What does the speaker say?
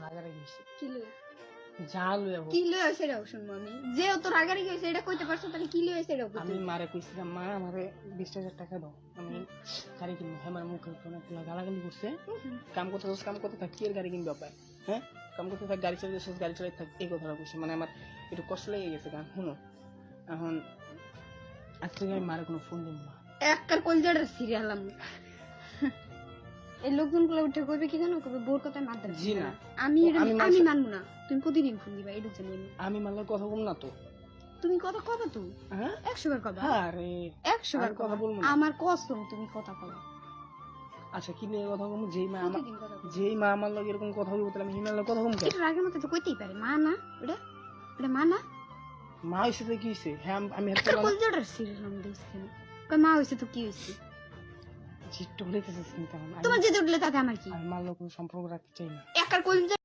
রাগারাগি হইছে কি লইয়া যা লইয়া হোক। কি লইয়া হইছে এটাও শুনবো আমি। যে ও তো রাগারাগি হইছে এটা কইতে পারছো, তাহলে কি লইয়া হইছে এটাও কইতে আমি হবে। মারে কইছিলাম মা আমারে 20,000 টাকা দাও, আমি গাড়ি কিনবো। হ্যাঁ আমার মুখে অনেকগুলো গালাগালি করছে, কাম করতে কাম করতে থাক, কি এর গাড়ি কিনবে পায়, হ্যাঁ কাম করতে থাক, গাড়ি চালাতে গাড়ি চালাই থাক, এই কথাটা কইছে। মানে আমার একটু কষ্ট লেগে গেছে। গান শুনো, এখন আজ থেকে আমি মারে কোনো ফোন দিব না। একটার কলজাটা ছিঁড়ে হলাম। এই লোকজনগুলো উঠে কইবে কি জানো, কইবে বোর কথায় মারতে জি না। আমি আমি মানবো না। তুমি প্রতিদিন ফোন দিবা এই লোকজন নিয়ে। আমি মানলে কথা বলবো না তো। তুমি কথা কবে তো হ্যাঁ 100 বার কবে? আরে 100 বার আমি কথা বলবো না। আমার কসম তুমি কথা কবে? আচ্ছা কি নিয়ে কথা বলবো? যেই মা আমার প্রতিদিন কথা কবে? যেই মা আমার লগে এরকম কথা বলবো, তাহলে আমি হিনার কথা বলবো। একটু রাগের মতো তো কইতেই পারে, মা না ওটা, ওটা মা না। মা হইছে তো কি হইছে? হ্যাঁ আমি একটা কলজাটা ছিঁড়ে হলাম দেখছি। কই মা হইছে তো কি হইছে? জিট্টু বলেতেছিস কিন্তু তোমার যেতে উঠলে তাতে আমার কি? আমি মার লোক সম্পর্ক রাখতে চাই না। একটার কলজা